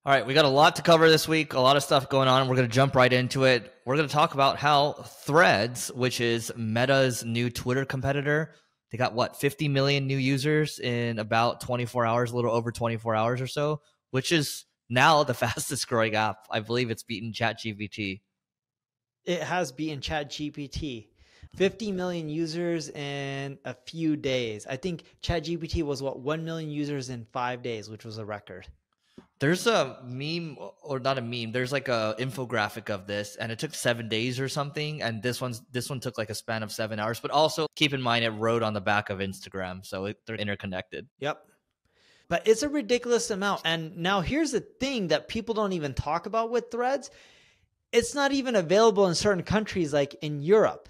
All right, we got a lot to cover this week, a lot of stuff going on. We're going to jump right into it. We're going to talk about how Threads, which is Meta's new Twitter competitor, they got what, 50 million new users in about 24 hours, a little over 24 hours or so, which is now the fastest growing app. I believe it's beaten ChatGPT. It has beaten ChatGPT. 50 million users in a few days. I think ChatGPT was 1 million users in 5 days, which was a record. There's a meme, or not a meme, there's like a infographic of this, and it took 7 days or something, and this one took like a span of 7 hours. But also keep in mind it rode on the back of Instagram, so they're interconnected. Yep. But it's a ridiculous amount. And now here's the thing that people don't even talk about with Threads. It's not even available in certain countries like in Europe.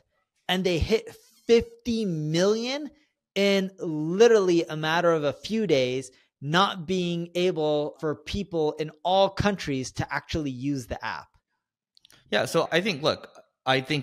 And they hit 50 million in literally a matter of a few days, not being able for people in all countries to actually use the app. Yeah, so I think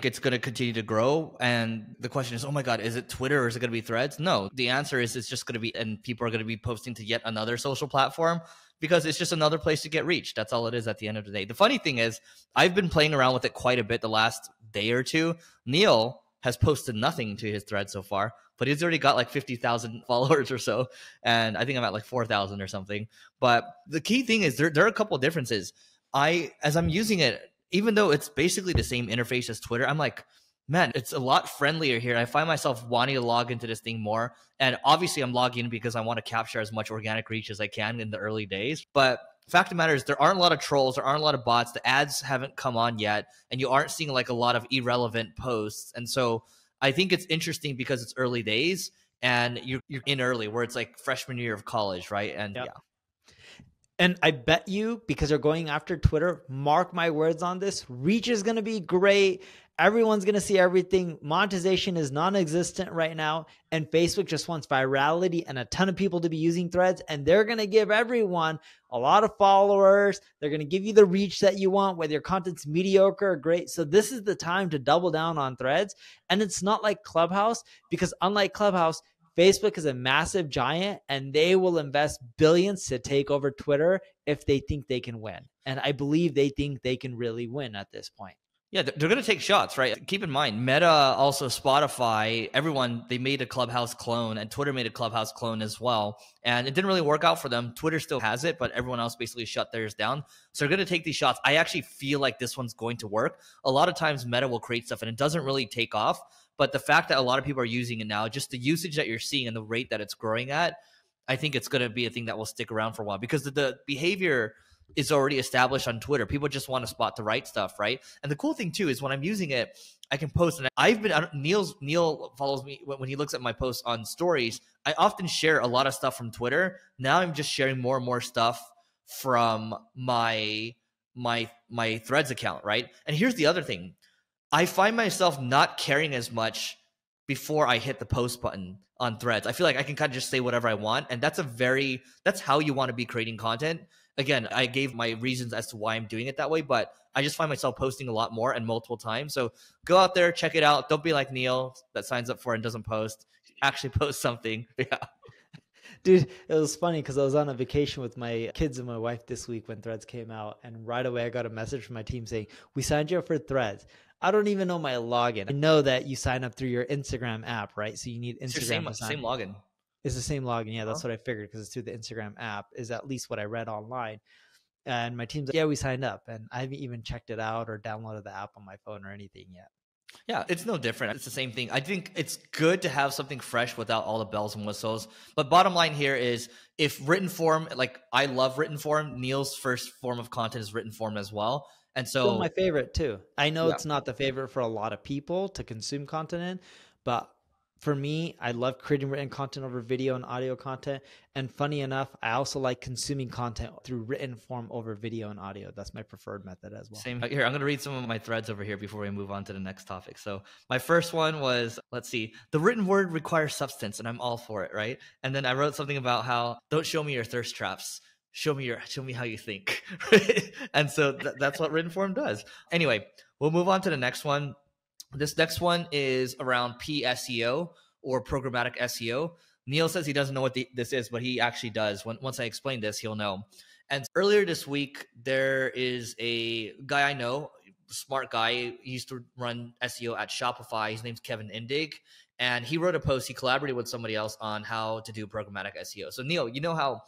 it's going to continue to grow. And the question is, oh my God, is it Twitter or is it going to be Threads? No, the answer is it's just going to be, and people are going to be posting to yet another social platform because it's just another place to get reached. That's all it is at the end of the day. The funny thing is, I've been playing around with it quite a bit the last day or two. Neil has posted nothing to his thread so far, but he's already got like 50,000 followers or so. And I think I'm at like 4,000 or something. But the key thing is there are a couple of differences. As I'm using it, even though it's basically the same interface as Twitter, I'm like, man, it's a lot friendlier here. I find myself wanting to log into this thing more. And obviously I'm logging in because I want to capture as much organic reach as I can in the early days. But fact of the matter is there aren't a lot of trolls, there aren't a lot of bots, the ads haven't come on yet, and you aren't seeing like a lot of irrelevant posts. And so I think it's interesting because it's early days and you're in early where it's like freshman year of college, right? And Yep. Yeah. And I bet you, because they're going after Twitter, mark my words on this, reach is going to be great. Everyone's going to see everything. Monetization is non-existent right now. And Facebook just wants virality and a ton of people to be using Threads. And they're going to give everyone a lot of followers. They're going to give you the reach that you want, whether your content's mediocre or great. So this is the time to double down on Threads. And it's not like Clubhouse, because unlike Clubhouse, Facebook is a massive giant and they will invest billions to take over Twitter if they think they can win. And I believe they think they can really win at this point. Yeah, they're going to take shots, right? Keep in mind, Meta, also Spotify, everyone, they made a Clubhouse clone, and Twitter made a Clubhouse clone as well. And it didn't really work out for them. Twitter still has it, but everyone else basically shut theirs down. So they're going to take these shots. I actually feel like this one's going to work. A lot of times Meta will create stuff and it doesn't really take off. But the fact that a lot of people are using it now, just the usage that you're seeing and the rate that it's growing at, I think it's going to be a thing that will stick around for a while because the behavior is already established on Twitter. People just want to spot the right stuff, right? And the cool thing too is when I'm using it, I can post, and Neil follows me when he looks at my posts on stories. I often share a lot of stuff from Twitter. Now I'm just sharing more and more stuff from my Threads account, right? And here's the other thing. I find myself not caring as much before I hit the post button on Threads. I feel like I can kind of just say whatever I want. And that's how you want to be creating content. Again, I gave my reasons as to why I'm doing it that way, but I just find myself posting a lot more and multiple times. So go out there, check it out. Don't be like Neil that signs up for it and doesn't post. Actually post something. Yeah. Dude, it was funny because I was on a vacation with my kids and my wife this week when Threads came out. And right away, I got a message from my team saying, we signed you up for Threads. I don't even know my login. I know that you sign up through your Instagram app, right? So you need Instagram to sign. Same login. It's the same login. Yeah, that's what I figured because it's through the Instagram app, is at least what I read online. And my team's like, yeah, we signed up. And I haven't even checked it out or downloaded the app on my phone or anything yet. Yeah, it's no different. It's the same thing. I think it's good to have something fresh without all the bells and whistles. But bottom line here is, if written form, like I love written form, Neil's first form of content is written form as well. And so still my favorite too. I know it's not the favorite for a lot of people to consume content in, but for me, I love creating written content over video and audio content. And funny enough, I also like consuming content through written form over video and audio. That's my preferred method as well. Same here. I'm going to read some of my threads over here before we move on to the next topic. So my first one was, let's see, the written word requires substance, and I'm all for it, right? And then I wrote something about how, don't show me your thirst traps. Show me how you think. And so that's what written form does. Anyway, we'll move on to the next one. This next one is around PSEO, or programmatic SEO. Neil says he doesn't know what this is, but he actually does. Once I explain this, he'll know. And earlier this week, there is a guy I know, smart guy. He used to run SEO at Shopify. His name's Kevin Indig. And he wrote a post. He collaborated with somebody else on how to do programmatic SEO. So Neil, you know how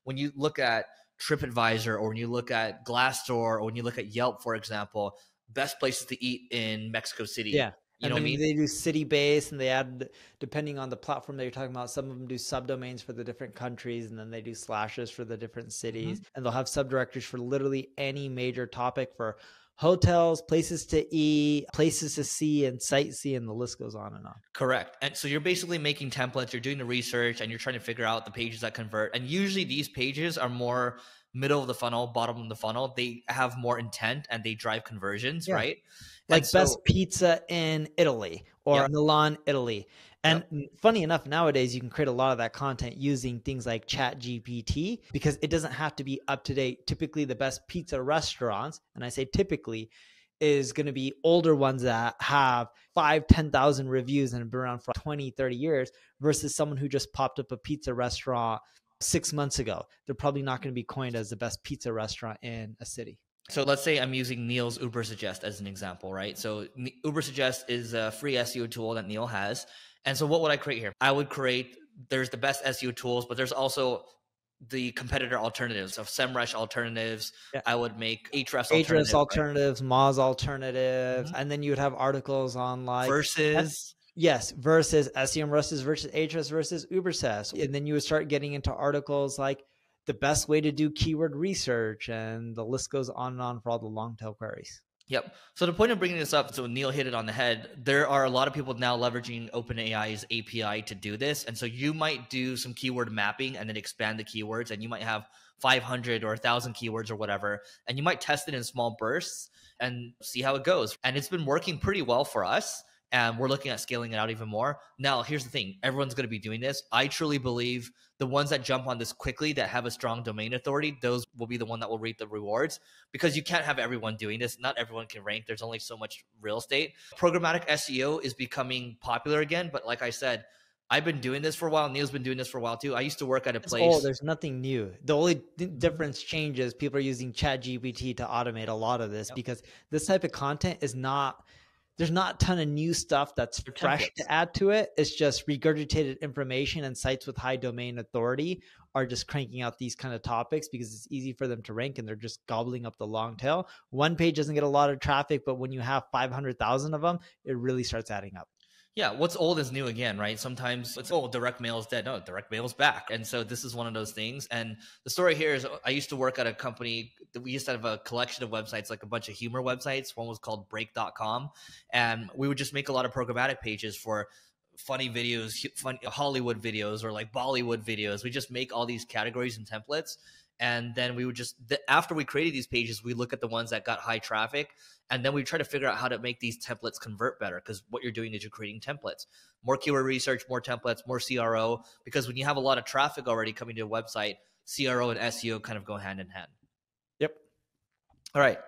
when you look at TripAdvisor or when you look at Glassdoor or when you look at Yelp, for example, best places to eat in Mexico City. Yeah. You know what I mean? They do city based, and they add, depending on the platform that you're talking about, some of them do subdomains for the different countries, and then they do slashes for the different cities. And they'll have subdirectories for literally any major topic for hotels, places to eat, places to see, and sightsee, and the list goes on and on. Correct. And so you're basically making templates, you're doing the research, and you're trying to figure out the pages that convert. And usually these pages are more middle of the funnel, bottom of the funnel. They have more intent and they drive conversions, right? Like best pizza in Italy or Milan, Italy. And funny enough, nowadays you can create a lot of that content using things like ChatGPT because it doesn't have to be up to date. Typically the best pizza restaurants, and I say typically, is going to be older ones that have 5,000-10,000 reviews and have been around for 20, 30 years versus someone who just popped up a pizza restaurant 6 months ago. They're probably not going to be coined as the best pizza restaurant in a city. So let's say I'm using Neil's Uber Suggest as an example, right? So Uber Suggest is a free SEO tool that Neil has. And so what would I create here? I would create, there's the best SEO tools, but there's also the competitor alternatives of SEMrush alternatives. I would make Ahrefs alternatives, Moz alternatives. And then you would have articles on like versus versus SEM versus Ahrefs versus Ubersuggest. And then you would start getting into articles like the best way to do keyword research, and the list goes on and on for all the long tail queries. Yep. So the point of bringing this up, so Neil hit it on the head, there are a lot of people now leveraging OpenAI's API to do this. And so you might do some keyword mapping and then expand the keywords, and you might have 500 or 1,000 keywords or whatever, and you might test it in small bursts and see how it goes. And it's been working pretty well for us. And we're looking at scaling it out even more. Now, here's the thing. Everyone's going to be doing this. I truly believe the ones that jump on this quickly, that have a strong domain authority, those will be the one that will reap the rewards, because you can't have everyone doing this. Not everyone can rank. There's only so much real estate. Programmatic SEO is becoming popular again. But like I said, I've been doing this for a while. Neil's been doing this for a while too. I used to work at a place. Oh, there's nothing new. The only difference changes, people are using ChatGPT to automate a lot of this because this type of content is not... There's not a ton of new stuff that's fresh to add to it. It's just regurgitated information, and sites with high domain authority are just cranking out these kind of topics because it's easy for them to rank, and they're just gobbling up the long tail. One page doesn't get a lot of traffic, but when you have 500,000 of them, it really starts adding up. Yeah, what's old is new again, right? Sometimes it's, oh, direct mail is dead. No, direct mail is back. And so this is one of those things. And the story here is I used to work at a company that we used to have a collection of websites, like a bunch of humor websites. One was called break.com. And we would just make a lot of programmatic pages for funny videos, funny Hollywood videos, or like Bollywood videos. We just make all these categories and templates. And then we would just, after we created these pages, we look at the ones that got high traffic. And then we try to figure out how to make these templates convert better, because what you're doing is you're creating templates. More keyword research, more templates, more CRO, because when you have a lot of traffic already coming to a website, CRO and SEO kind of go hand in hand. Yep. All right.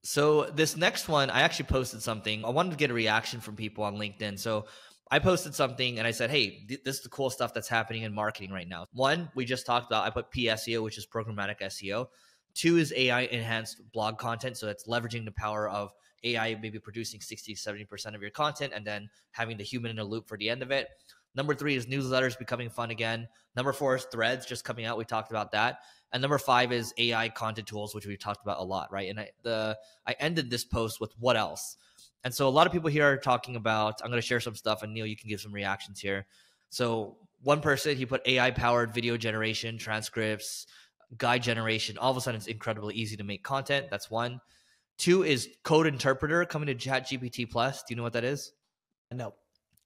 So this next one, I actually posted something. I wanted to get a reaction from people on LinkedIn. So I posted something and I said, hey, this is the cool stuff that's happening in marketing right now. One, we just talked about, I put PSEO, which is programmatic SEO. Two is AI enhanced blog content. So that's leveraging the power of AI, maybe producing 60-70% of your content and then having the human in a loop for the end of it. Number three is newsletters becoming fun again. Number four is threads just coming out. We talked about that. And number five is AI content tools, which we've talked about a lot, right? And I ended this post with what else? And so a lot of people here are talking about, I'm going to share some stuff, and Neil, you can give some reactions here. So one person, he put AI-powered video generation, transcripts, guide generation. All of a sudden, it's incredibly easy to make content. That's one. Two is code interpreter coming to ChatGPT Plus. Do you know what that is? No.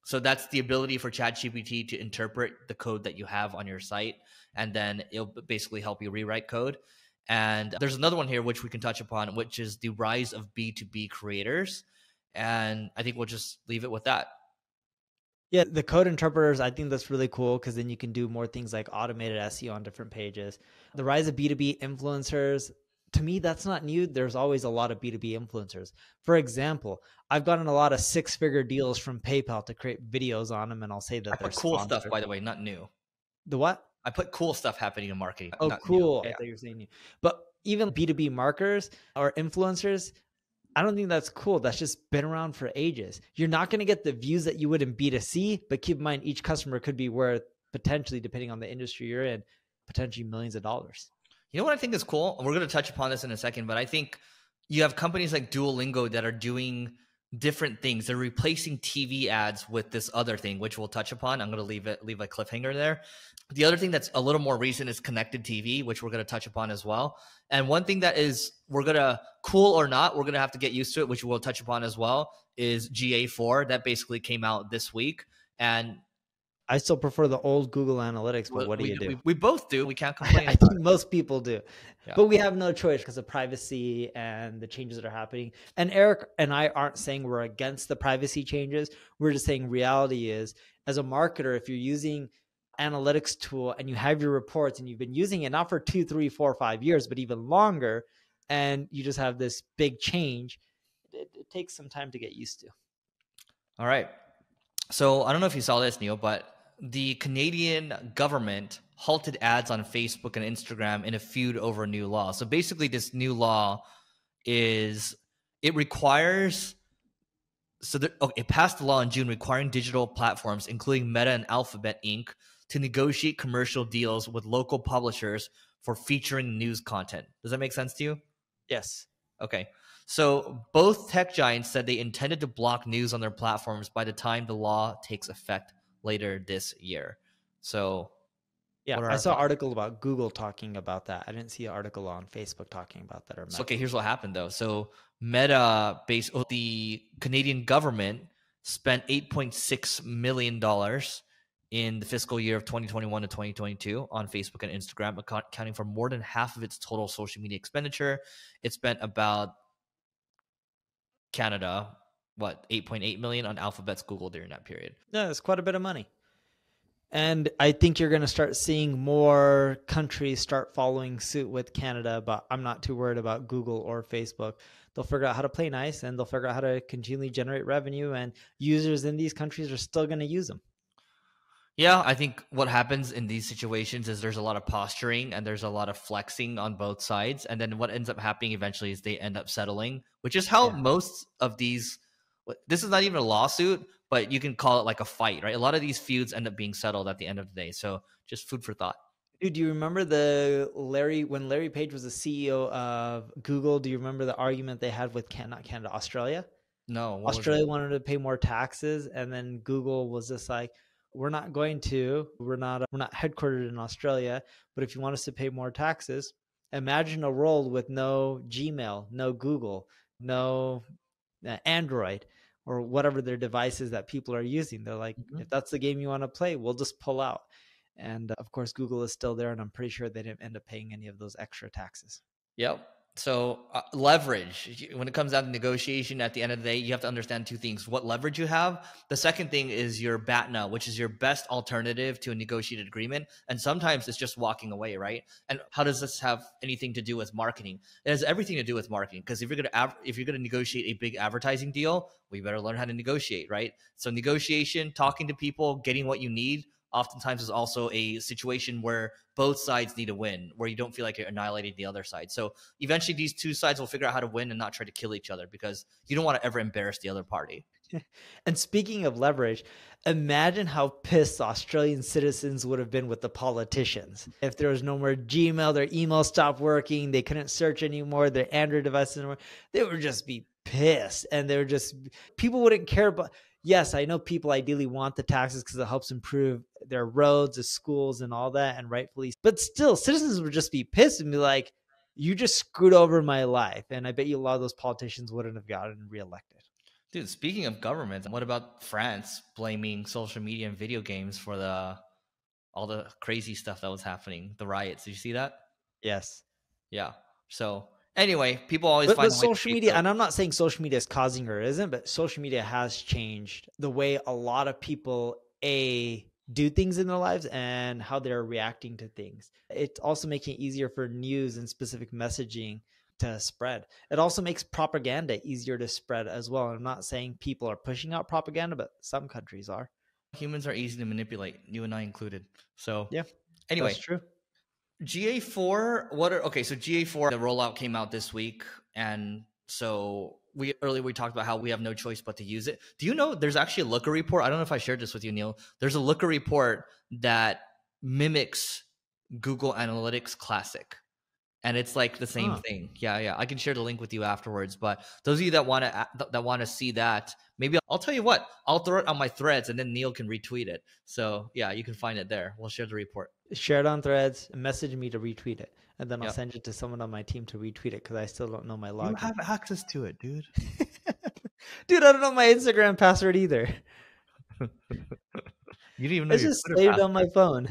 So that's the ability for ChatGPT to interpret the code that you have on your site, and then it'll basically help you rewrite code. And there's another one here, which we can touch upon, which is the rise of B2B creators. And I think we'll just leave it with that. Yeah, the code interpreters, I think that's really cool because then you can do more things like automated SEO on different pages. The rise of B2B influencers, to me, that's not new. There's always a lot of B2B influencers. For example, I've gotten a lot of six-figure deals from PayPal to create videos on them, and I'll say that they're cool sponsored. stuff, by the way, not new. The what? I put cool stuff happening in marketing, Oh, not new. cool. I Yeah. thought you were saying new. But even B2B marketers or influencers, I don't think that's cool. That's just been around for ages. You're not going to get the views that you would in B2C, but keep in mind, each customer could be worth potentially, depending on the industry you're in, potentially millions of dollars. You know what I think is cool? We're going to touch upon this in a second, but I think you have companies like Duolingo that are doing different things. They're replacing TV ads with this other thing, which we'll touch upon. I'm going to leave a cliffhanger there. The other thing that's a little more recent is connected TV, which we're going to touch upon as well. And one thing that is, we're going to, cool or not, we're going to have to get used to it, which we'll touch upon as well, is GA4. That basically came out this week. And I still prefer the old Google Analytics, but what do you do? we both do. We can't complain. I think most people do, Yeah. but we have no choice because of privacy and the changes that are happening. And Eric and I aren't saying we're against the privacy changes. We're just saying reality is, as a marketer, if you're using analytics tool and you have your reports and you've been using it not for 2, 3, 4, 5 years, but even longer, and you just have this big change, it takes some time to get used to. All right. So I don't know if you saw this, Neil, but the Canadian government halted ads on Facebook and Instagram in a feud over a new law. So basically this new law is, it requires, it passed a law in June requiring digital platforms, including Meta and Alphabet Inc., to negotiate commercial deals with local publishers for featuring news content. Does that make sense to you? Yes. Okay. So both tech giants said they intended to block news on their platforms by the time the law takes effect later this year. So yeah, I saw an article about Google talking about that. I didn't see an article on Facebook talking about that. So, okay, here's what happened though. So Meta, the Canadian government spent $8.6 million in the fiscal year of 2021 to 2022 on Facebook and Instagram, accounting for more than half of its total social media expenditure. It spent about Canada, 8.8 million on Alphabet's Google during that period. Yeah, it's quite a bit of money. And I think you're going to start seeing more countries start following suit with Canada, but I'm not too worried about Google or Facebook. They'll figure out how to play nice and they'll figure out how to continually generate revenue, and users in these countries are still going to use them. Yeah, I think what happens in these situations is there's a lot of posturing and there's a lot of flexing on both sides. And then what ends up happening eventually is they end up settling, which is how most of these, this is not even a lawsuit, but you can call it like a fight, right? A lot of these feuds end up being settled at the end of the day. So just food for thought. Dude, do you remember when Larry Page was the CEO of Google? Do you remember the argument they had with Australia? No. Australia wanted to pay more taxes, and then Google was just like, we're not headquartered in Australia, but if you want us to pay more taxes, imagine a world with no Gmail, no Google, no Android, or whatever their devices that people are using. They're like, if that's the game you want to play, we'll just pull out. And of course, Google is still there, and I'm pretty sure they didn't end up paying any of those extra taxes. Yep. So leverage, when it comes down to negotiation, at the end of the day, you have to understand two things: what leverage you have. The second thing is your BATNA, which is your best alternative to a negotiated agreement. And sometimes it's just walking away, right? And how does this have anything to do with marketing? It has everything to do with marketing, because if you're going to negotiate a big advertising deal, well, you better learn how to negotiate, right? So negotiation, talking to people, getting what you need, oftentimes is also a situation where both sides need to win, where you don't feel like you're annihilating the other side. So eventually these two sides will figure out how to win and not try to kill each other, because you don't want to ever embarrass the other party. And speaking of leverage, imagine how pissed Australian citizens would have been with the politicians. If there was no more Gmail, their email stopped working, they couldn't search anymore, their Android devices anymore, they would just be pissed. And people wouldn't care about. Yes, I know people ideally want the taxes because it helps improve their roads, the schools, and all that, and rightfully. But still, citizens would just be pissed and be like, you just screwed over my life. And I bet you a lot of those politicians wouldn't have gotten reelected. Dude, speaking of government, what about France blaming social media and video games for all the crazy stuff that was happening, the riots? Did you see that? Yes. Yeah. So anyway, people always find social media, and I'm not saying social media is causing or isn't, but social media has changed the way a lot of people do things in their lives and how they're reacting to things. It's also making it easier for news and specific messaging to spread. It also makes propaganda easier to spread as well. I'm not saying people are pushing out propaganda, but some countries are. Humans are easy to manipulate, you and I included. So yeah. Anyway, That's true. GA4, okay, so GA4, the rollout came out this week. And so earlier we talked about how we have no choice but to use it. Do you know there's actually a Looker report? I don't know if I shared this with you, Neil. There's a Looker report that mimics Google Analytics Classic. And it's like the same thing. Yeah. I can share the link with you afterwards. But those of you that want to see that, maybe I'll tell you what, I'll throw it on my threads and then Neil can retweet it. So yeah, you can find it there. We'll share the report. Share it on threads and message me to retweet it. And then I'll Yep. send it to someone on my team to retweet it because I still don't know my login. You have access to it, dude. Dude, I don't know my Instagram password either. You didn't even know It's your just Twitter saved password. on my phone.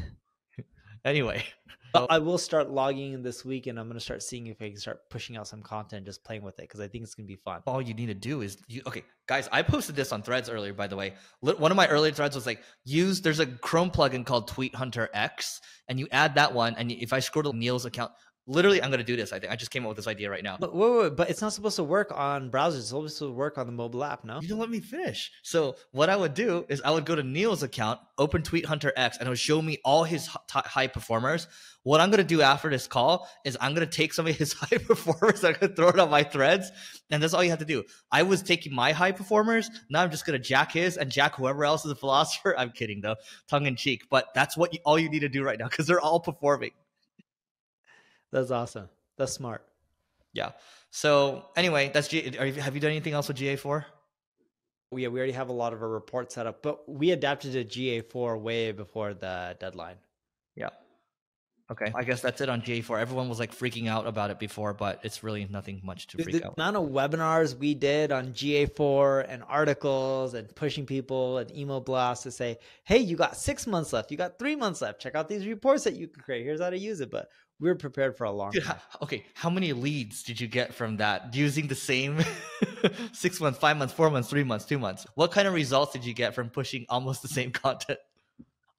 Anyway. But I will start logging in this week, and I'm going to start seeing if I can start pushing out some content, just playing with it, because I think it's going to be fun. All you need to do is okay, guys, I posted this on threads earlier, by the way. One of my earlier threads was like, there's a Chrome plugin called Tweet Hunter X, and you add that one. And if I scroll to Neil's account, literally, I'm going to do this. I think I just came up with this idea right now. But wait, but it's not supposed to work on browsers. It's supposed to work on the mobile app, no? You don't let me finish. So what I would do is I would go to Neil's account, open Tweet Hunter X, and it would show me all his high performers. What I'm going to do after this call is I'm going to take some of his high performers. I'm going to throw it on my threads. And that's all you have to do. I was taking my high performers. Now I'm just going to jack his and jack whoever else is a philosopher. I'm kidding, though, tongue in cheek. But that's all you need to do right now because they're all performing. That's awesome. That's smart. Yeah. So anyway, have you done anything else with GA4? Yeah, we already have a lot of our reports set up, but we adapted to GA4 way before the deadline. Yeah. Okay. I guess that's it on GA4. Everyone was like freaking out about it before, but it's really nothing much to freak out. The amount of webinars we did on GA4 and articles and pushing people and email blasts to say, hey, you got 6 months left. You got 3 months left. Check out these reports that you can create. Here's how to use it. But we were prepared for a long time. Okay. How many leads did you get from that using the same 6 months, 5 months, 4 months, 3 months, 2 months? What kind of results did you get from pushing almost the same content?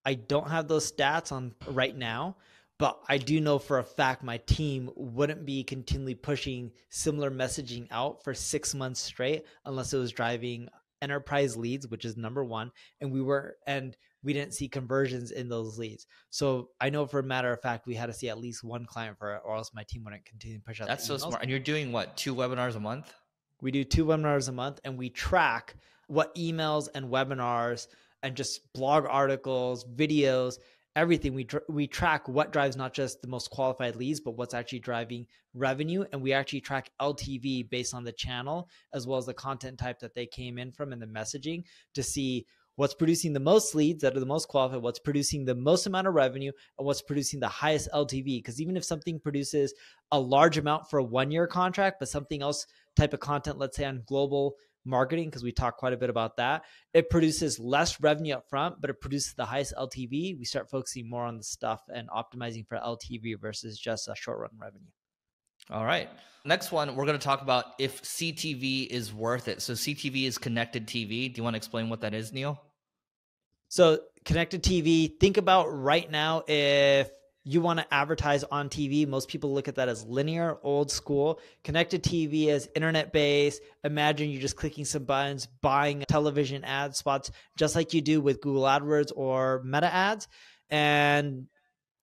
I don't have those stats on right now, but I do know for a fact my team wouldn't be continually pushing similar messaging out for 6 months straight unless it was driving enterprise leads, which is number one. And we didn't see conversions in those leads. So I know for a matter of fact, we had to see at least one client for it, or else my team wouldn't continue to push out. That's so smart. And you're doing what, 2 webinars a month? We do 2 webinars a month, and we track what emails and webinars and just blog articles, videos, everything. We track what drives not just the most qualified leads, but what's actually driving revenue. And we actually track LTV based on the channel, as well as the content type that they came in from and the messaging, to see what's producing the most leads that are the most qualified, what's producing the most amount of revenue, and what's producing the highest LTV. Because even if something produces a large amount for a 1-year contract, but something else type of content, let's say on global marketing, because we talk quite a bit about that, it produces less revenue up front, but it produces the highest LTV. We start focusing more on the stuff and optimizing for LTV versus just a short run revenue. All right. Next one, we're going to talk about if CTV is worth it. So CTV is connected TV. Do you want to explain what that is, Neil? So connected TV, think about right now, if you want to advertise on TV, most people look at that as linear, old school. Connected TV is internet-based. Imagine you just clicking some buttons, buying television ad spots, just like you do with Google AdWords or Meta ads. And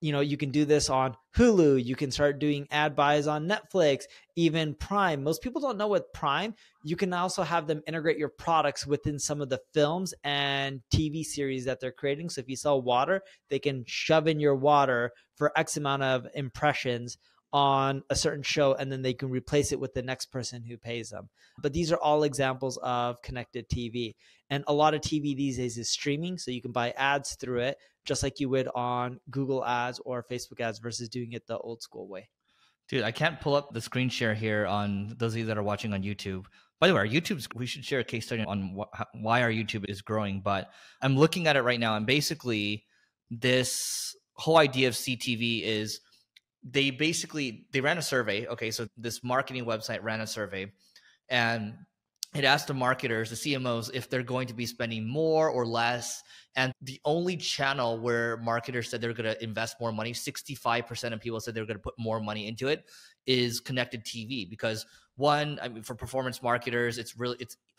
you can do this on Hulu. You can start doing ad buys on Netflix, even Prime. Most people don't know with Prime, you can also have them integrate your products within some of the films and TV series that they're creating. So if you sell water, they can shove in your water for X amount of impressions on a certain show, and then they can replace it with the next person who pays them. But these are all examples of connected TV. And a lot of TV these days is streaming, so you can buy ads through it, just like you would on Google ads or Facebook ads versus doing it the old school way. Dude, I can't pull up the screen share here on those of you that are watching on YouTube. By the way, we should share a case study on why our YouTube is growing, but I'm looking at it right now, and basically this whole idea of CTV is they ran a survey. Okay, so this marketing website ran a survey, and it asked the marketers, the CMOs, if they're going to be spending more or less. And the only channel where marketers said they're going to invest more money, 65% of people said they're going to put more money into it, is connected TV. Because one, I mean, for performance marketers, it's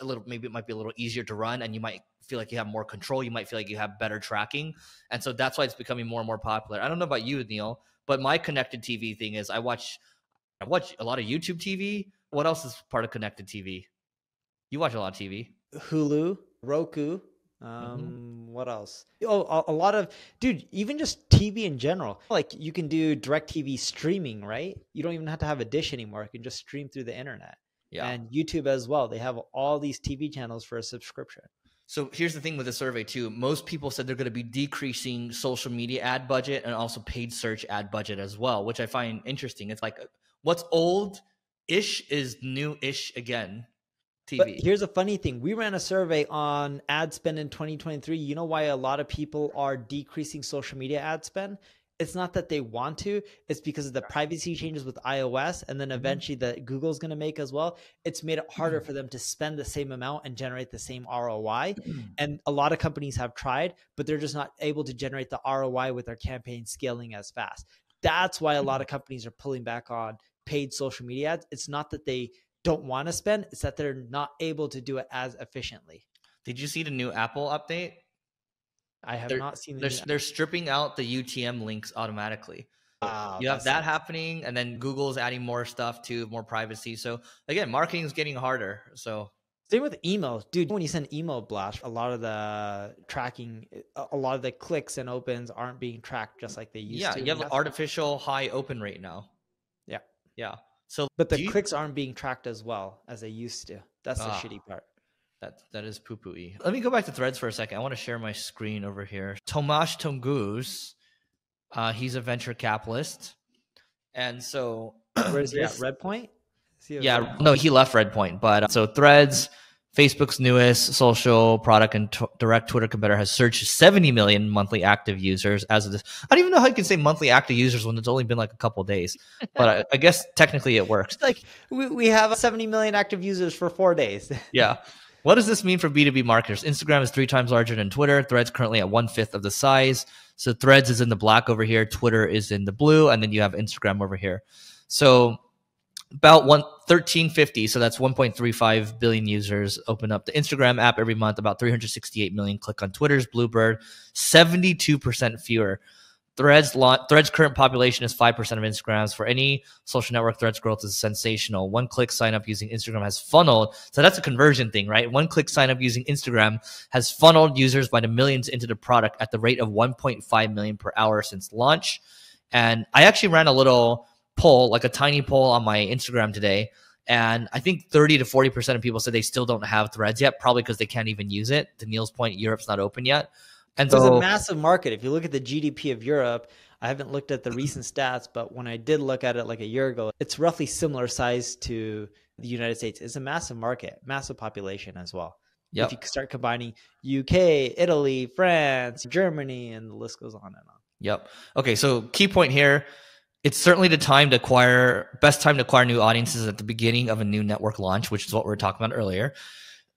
a little, maybe it might be a little easier to run, and you might feel like you have more control. You might feel like you have better tracking. And so that's why it's becoming more and more popular. I don't know about you, Neil, but my connected TV thing is I watch a lot of YouTube TV. What else is part of connected TV? You watch a lot of TV. Hulu, Roku. What else? Oh, a lot of, dude, even just TV in general. Like you can do direct TV streaming, right? You don't even have to have a dish anymore. You can just stream through the internet. Yeah. And YouTube as well. They have all these TV channels for a subscription. So here's the thing with the survey too. Most people said they're going to be decreasing social media ad budget and also paid search ad budget as well, which I find interesting. It's like what's old-ish is new-ish again. TV. But here's a funny thing. We ran a survey on ad spend in 2023. You know why a lot of people are decreasing social media ad spend? It's not that they want to. It's because of the privacy changes with iOS, and then eventually that Google's going to make as well. It's made it harder for them to spend the same amount and generate the same ROI. And a lot of companies have tried, but they're just not able to generate the ROI with their campaign scaling as fast. That's why a lot of companies are pulling back on paid social media ads. It's not that they don't want to spend, it's that they're not able to do it as efficiently. Did you see the new Apple update? I have not seen they're stripping out the UTM links automatically. You have that happening, and then Google's adding more stuff too, more privacy. So again, marketing is getting harder. So same with email, dude. When you send email blast, a lot of the tracking, a lot of the clicks and opens aren't being tracked just like they used to. Yeah, you have an artificial high open rate now. Yeah. So, but the clicks aren't being tracked as well as they used to. That's the shitty part. That is poo-poo-y. Let me go back to Threads for a second. I want to share my screen over here. Tomasz Tungus, he's a venture capitalist, and so where's he at? Redpoint? Yeah, no, he left Redpoint. But so Threads, Facebook's newest social product and direct Twitter competitor, has surged 70 million monthly active users as of this. I don't even know how you can say monthly active users when it's only been like a couple of days, but I guess technically it works. It's like we have 70 million active users for 4 days. Yeah. What does this mean for B2B marketers? Instagram is 3 times larger than Twitter. Threads currently at 1/5 of the size. So Threads is in the black over here. Twitter is in the blue. And then you have Instagram over here. So about 1350, so that's 1.35 billion users open up the Instagram app every month. About 368 million click on Twitter's Bluebird, 72% fewer. Threads current population is 5% of Instagram's. For any social network, Threads growth is sensational. One-click sign-up using Instagram has funneled. So that's a conversion thing, right? One-click sign-up using Instagram has funneled users by the millions into the product at the rate of 1.5 million per hour since launch. And I actually ran a little poll, like a tiny poll on my Instagram today. And I think 30 to 40% of people said they still don't have Threads yet, probably because they can't even use it. To Neil's point, Europe's not open yet. And so it's a massive market. If you look at the GDP of Europe, I haven't looked at the recent stats, but when I did look at it like a year ago, it's roughly similar size to the United States. It's a massive market, massive population as well. Yep. If you start combining UK, Italy, France, Germany, and the list goes on and on. Yep. Okay, so key point here. It's certainly the best time to acquire new audiences at the beginning of a new network launch, which is what we were talking about earlier.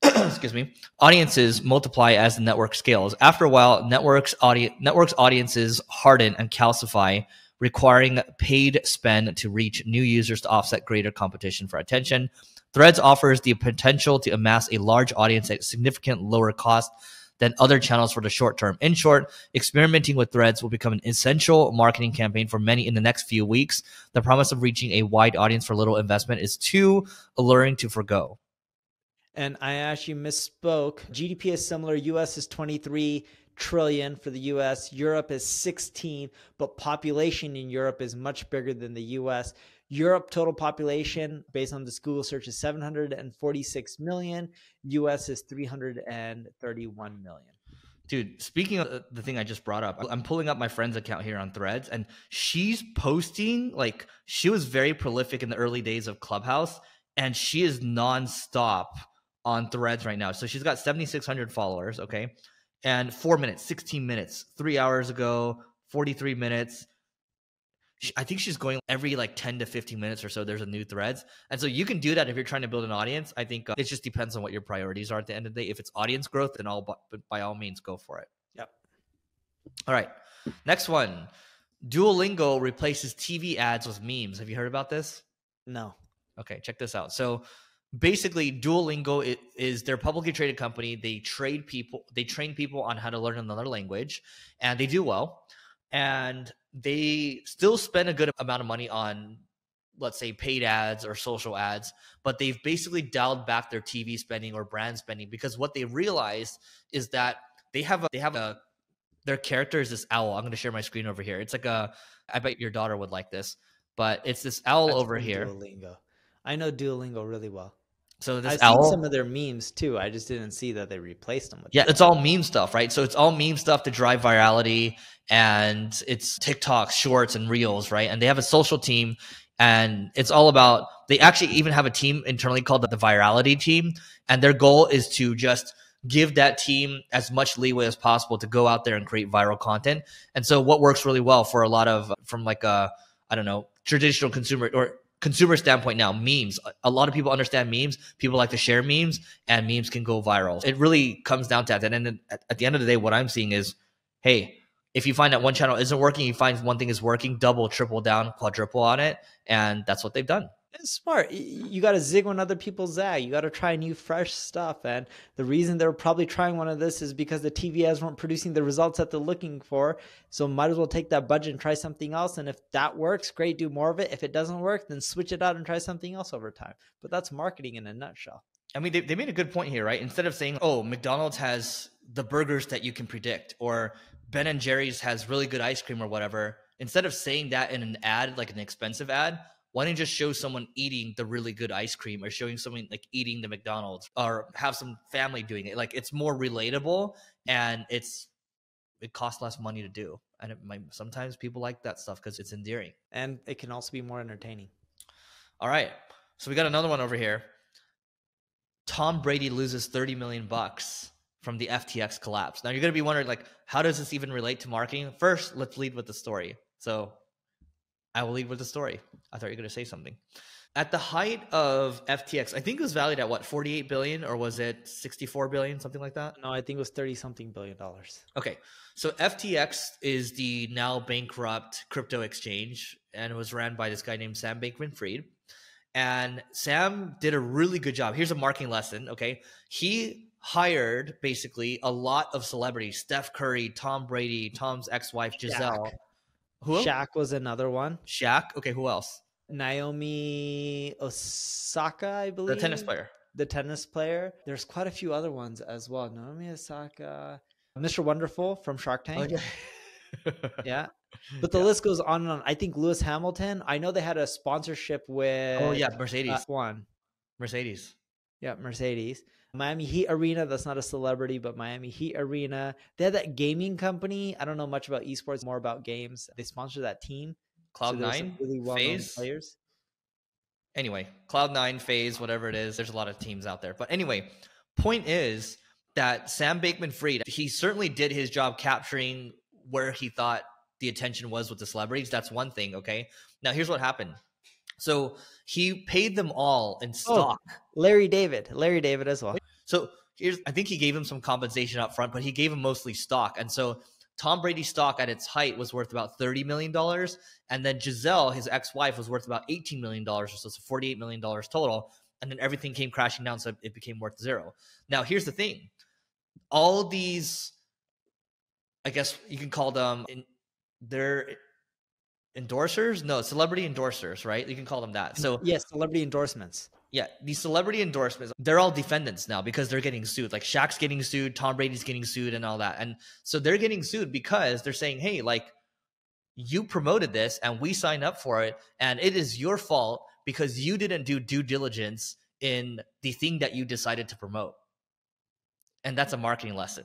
Excuse me. Audiences multiply as the network scales. After a while, networks audiences harden and calcify, requiring paid spend to reach new users to offset greater competition for attention. Threads offers the potential to amass a large audience at significant lower cost than other channels for the short term. In short, experimenting with Threads will become an essential marketing campaign for many in the next few weeks. The promise of reaching a wide audience for little investment is too alluring to forgo. And I actually misspoke. GDP is similar. US is 23 trillion for the US. Europe is 16, but population in Europe is much bigger than the US. Europe total population based on this Google search is 746 million. US is 331 million. Dude, speaking of the thing I just brought up, I'm pulling up my friend's account here on Threads, and she's posting, like, she was very prolific in the early days of Clubhouse, and she is nonstop on Threads right now. So she's got 7,600 followers, okay? And 4 minutes, 16 minutes, 3 hours ago, 43 minutes. I think she's going every like 10 to 15 minutes or so. There's a new threads. And so you can do that if you're trying to build an audience. I think it just depends on what your priorities are at the end of the day. If it's audience growth, then by all means, go for it. Yep. All right. Next one. Duolingo replaces TV ads with memes. Have you heard about this? No. Okay, check this out. So basically, Duolingo is their publicly traded company. They train people on how to learn another language, and they do well. And they still spend a good amount of money on, let's say, paid ads or social ads, but they've basically dialed back their TV spending or brand spending, because what they realized is that their character is this owl. I'm going to share my screen over here. It's like I bet your daughter would like this, but it's this owl over here. Duolingo. I know Duolingo really well. So this I've owl, seen some of their memes too. I just didn't see that they replaced them with. Yeah, it's all meme stuff, right? So it's all meme stuff to drive virality, and it's TikTok, shorts, and reels, right? And they have a social team, and it's all about, they actually even have a team internally called the virality team, and their goal is to just give that team as much leeway as possible to go out there and create viral content. And so what works really well for a lot of, from like a, I don't know, traditional consumer standpoint now, memes. A lot of people understand memes. People like to share memes, and memes can go viral. It really comes down to that. And at the end of the day, what I'm seeing is, hey, if you find that one channel isn't working, you find one thing is working, double, triple down, quadruple on it. And that's what they've done. It's smart. You got to zig when other people zag. You got to try new, fresh stuff. And the reason they're probably trying one of this is because the TV ads weren't producing the results that they're looking for. So might as well take that budget and try something else. And if that works, great, do more of it. If it doesn't work, then switch it out and try something else over time. But that's marketing in a nutshell. I mean, they made a good point here, right? Instead of saying, oh, McDonald's has the burgers that you can predict, or Ben and Jerry's has really good ice cream or whatever, instead of saying that in an ad, like an expensive ad, why don't you just show someone eating the really good ice cream, or showing someone like eating the McDonald's, or have some family doing it? Like, it's more relatable, and it costs less money to do. And sometimes people like that stuff because it's endearing. And it can also be more entertaining. All right. So we got another one over here. Tom Brady loses $30 million from the FTX collapse. Now you're going to be wondering, like, how does this even relate to marketing? First, let's lead with the story. So I will lead with the story. I thought you were going to say something. At the height of FTX, I think it was valued at what, 48 billion, or was it 64 billion, something like that? No, I think it was 30 something billion. Okay. So FTX is the now bankrupt crypto exchange, and it was ran by this guy named Sam Bankman-Fried. And Sam did a really good job. Here's a marketing lesson, okay? He hired basically a lot of celebrities: Steph Curry, Tom Brady, Tom's ex-wife, Giselle. Who? Shaq was another one. Shaq? Okay, who else? Naomi Osaka, I believe. The tennis player. There's quite a few other ones as well. Naomi Osaka. Mr. Wonderful from Shark Tank. Oh, yeah. But the list goes on and on. I think Lewis Hamilton. I know they had a sponsorship with... Oh, yeah, Mercedes. Mercedes. Yeah, Mercedes. Miami Heat Arena. That's not a celebrity, but Miami Heat Arena. They had that gaming company. I don't know much about esports, more about games. They sponsor that team. Cloud9, really well-known players. Anyway, Cloud9, FaZe, whatever it is. There's a lot of teams out there. But anyway, point is that Sam Bankman-Fried, he certainly did his job capturing where he thought the attention was with the celebrities. That's one thing, okay? Now, here's what happened. So he paid them all in stock. Oh, Larry David as well. So I think he gave him some compensation up front, but he gave him mostly stock. And so Tom Brady's stock at its height was worth about $30 million. And then Giselle, his ex-wife, was worth about $18 million or so $48 million total. And then everything came crashing down, so it became worth zero. Now, here's the thing. All these, I guess you can call them, they're endorsers? No, celebrity endorsers, right? You can call them that. So yes, celebrity endorsements. Yeah, these celebrity endorsements, they're all defendants now because they're getting sued. Like Shaq's getting sued, Tom Brady's getting sued, and all that. And so they're getting sued because they're saying, hey, like, you promoted this and we signed up for it, and it is your fault because you didn't do due diligence in the thing that you decided to promote. And that's a marketing lesson.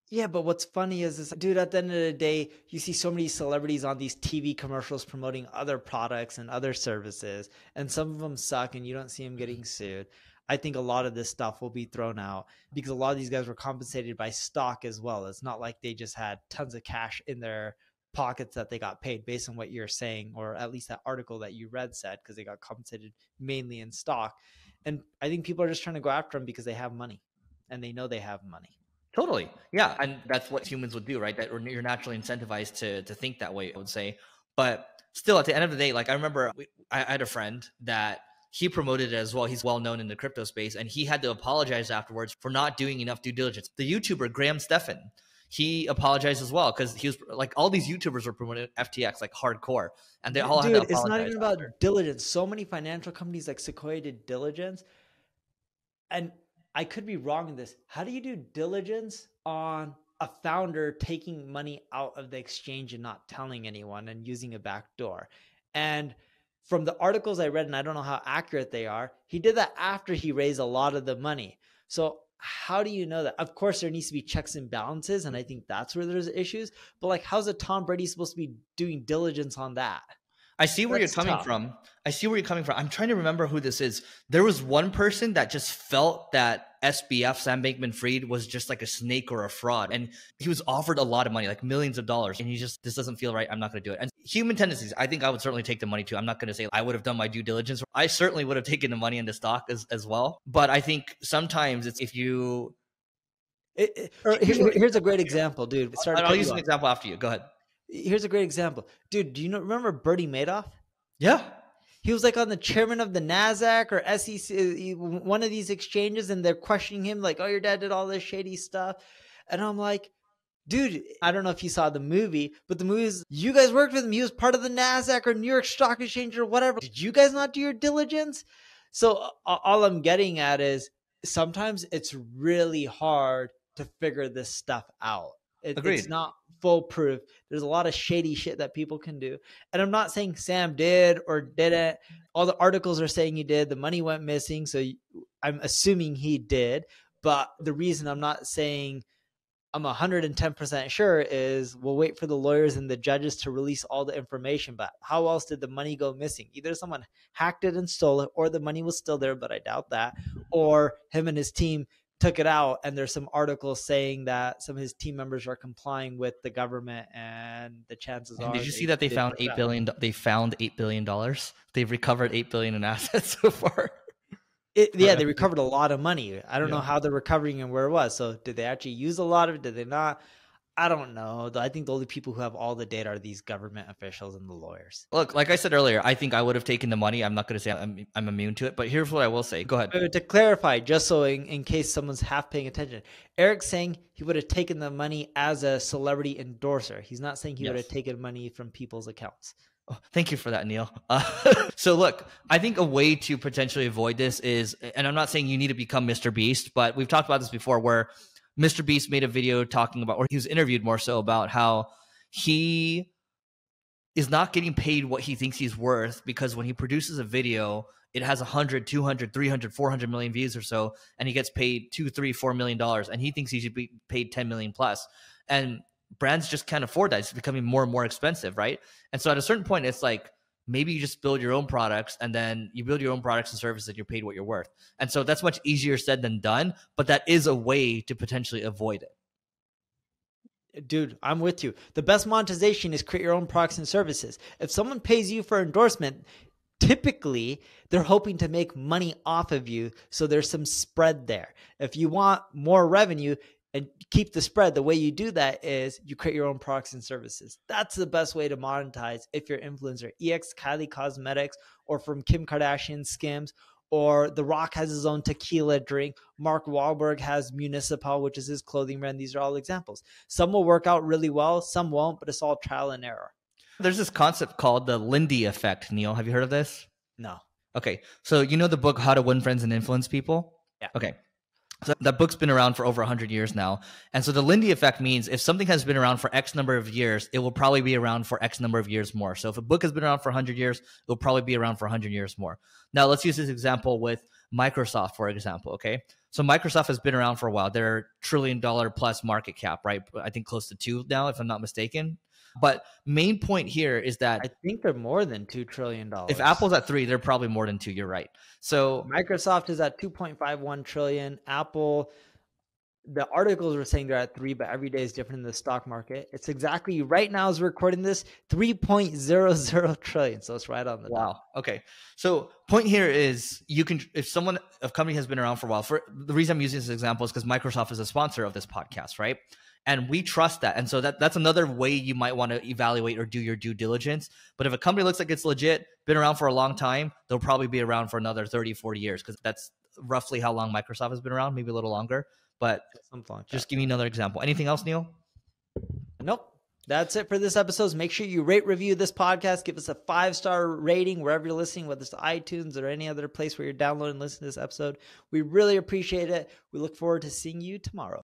Yeah, but what's funny is, dude, at the end of the day, you see so many celebrities on these TV commercials promoting other products and other services, and some of them suck and you don't see them getting sued. I think a lot of this stuff will be thrown out because a lot of these guys were compensated by stock as well. It's not like they just had tons of cash in their pockets that they got paid based on what you're saying, or at least that article that you read said, because they got compensated mainly in stock. And I think people are just trying to go after them because they have money and they know they have money. Totally. Yeah. And that's what humans would do, right? That you're naturally incentivized to think that way, I would say. But still, at the end of the day, like I remember I had a friend that he promoted it as well. He's well known in the crypto space, and he had to apologize afterwards for not doing enough due diligence. The YouTuber Graham Stephan, he apologized as well, because he was like, all these YouTubers were promoting FTX like hardcore, and they all had to apologize. It's not even about after. diligence. So many financial companies like Sequoia did diligence, and I could be wrong in this. How do you do diligence on a founder taking money out of the exchange and not telling anyone and using a back door? And from the articles I read, and I don't know how accurate they are, he did that after he raised a lot of the money. So how do you know that? Of course, there needs to be checks and balances, and I think that's where there's issues. But like, how's a Tom Brady supposed to be doing diligence on that? I see where That's you're coming tough. from. I see where you're coming from. I'm trying to remember who this is. There was one person that just felt that SBF, Sam Bankman-Fried, was just like a snake or a fraud. And he was offered a lot of money, like millions of dollars. And he just, this doesn't feel right. I'm not going to do it. And human tendencies, I think I would certainly take the money too. I'm not going to say I would have done my due diligence. I certainly would have taken the money into stock as well. But I think sometimes it's if you... Here's a great example, dude. I'll use an example after you. Go ahead. Here's a great example. Dude, do you remember Bernie Madoff? Yeah. He was like on the chairman of the NASDAQ or SEC, one of these exchanges, and they're questioning him like, oh, your dad did all this shady stuff. And I'm like, dude, I don't know if you saw the movie, but the movie is, you guys worked with him. He was part of the NASDAQ or New York Stock Exchange or whatever. Did you guys not do your diligence? So all I'm getting at is sometimes it's really hard to figure this stuff out. It's not foolproof. There's a lot of shady shit that people can do. And I'm not saying Sam did or didn't. All the articles are saying he did. The money went missing. So I'm assuming he did. But the reason I'm not saying I'm 110% sure is we'll wait for the lawyers and the judges to release all the information. But how else did the money go missing? Either someone hacked it and stole it, or the money was still there, but I doubt that. Or him and his team took it out, and there's some articles saying that some of his team members are complying with the government, and the chances are. Did you see that they found $8 billion? They found $8 billion. They've recovered $8 billion in assets so far. They recovered a lot of money. I don't know how they're recovering and where it was. So did they actually use a lot of it? Did they not? I don't know. I think the only people who have all the data are these government officials and the lawyers. Look, like I said earlier, I think I would have taken the money. I'm not going to say I'm immune to it, but here's what I will say. Go ahead. To clarify, just so in case someone's half paying attention, Eric's saying he would have taken the money as a celebrity endorser. He's not saying he would have taken money from people's accounts. Oh, thank you for that, Neil. So look, I think a way to potentially avoid this is, and I'm not saying you need to become Mr. Beast, but we've talked about this before, where Mr. Beast made a video talking about, or he was interviewed more so about how he is not getting paid what he thinks he's worth, because when he produces a video, it has 100, 200, 300, 400 million views or so, and he gets paid $2, $3, $4 million, and he thinks he should be paid 10 million plus. And brands just can't afford that. It's becoming more and more expensive, right? And so at a certain point, it's like, maybe you just build your own products, and then you build your own products and services and you're paid what you're worth. And so that's much easier said than done, but that is a way to potentially avoid it. Dude, I'm with you. The best monetization is create your own products and services. If someone pays you for endorsement, typically they're hoping to make money off of you. So there's some spread there. If you want more revenue and keep the spread, the way you do that is you create your own products and services. That's the best way to monetize if you're an influencer. EX Kylie Cosmetics, or from Kim Kardashian Skims, or The Rock has his own tequila drink. Mark Wahlberg has Municipal, which is his clothing brand. These are all examples. Some will work out really well, some won't, but it's all trial and error. There's this concept called the Lindy effect, Neil. Have you heard of this? No. Okay. So you know the book, How to Win Friends and Influence People? Yeah. Okay. So that book's been around for over 100 years now. And so the Lindy effect means if something has been around for X number of years, it will probably be around for X number of years more. So if a book has been around for 100 years, it will probably be around for 100 years more. Now, let's use this example with Microsoft, for example, okay? So Microsoft has been around for a while. They're $1 trillion plus market cap, right? I think close to 2 now, if I'm not mistaken. But main point here is that I think they're more than $2 trillion. If Apple's at 3, they're probably more than 2. You're right. So Microsoft is at 2.51 trillion. Apple the articles were saying they're at 3, but every day is different in the stock market. It's exactly right now as we're recording this, 3.00 trillion. So it's right on the dot. Wow. Okay. So point here is you can, if a company has been around for a while, for the reason I'm using this example is because Microsoft is a sponsor of this podcast, right? And we trust that. And so that's another way you might want to evaluate or do your due diligence. But if a company looks like it's legit, been around for a long time, they'll probably be around for another 30, 40 years because that's roughly how long Microsoft has been around, maybe a little longer. But Something like just that. give me another example. Anything else, Neil? Nope. That's it for this episode. Make sure you rate, review this podcast. Give us a 5-star rating wherever you're listening, whether it's iTunes or any other place where you're downloading and listening to this episode. We really appreciate it. We look forward to seeing you tomorrow.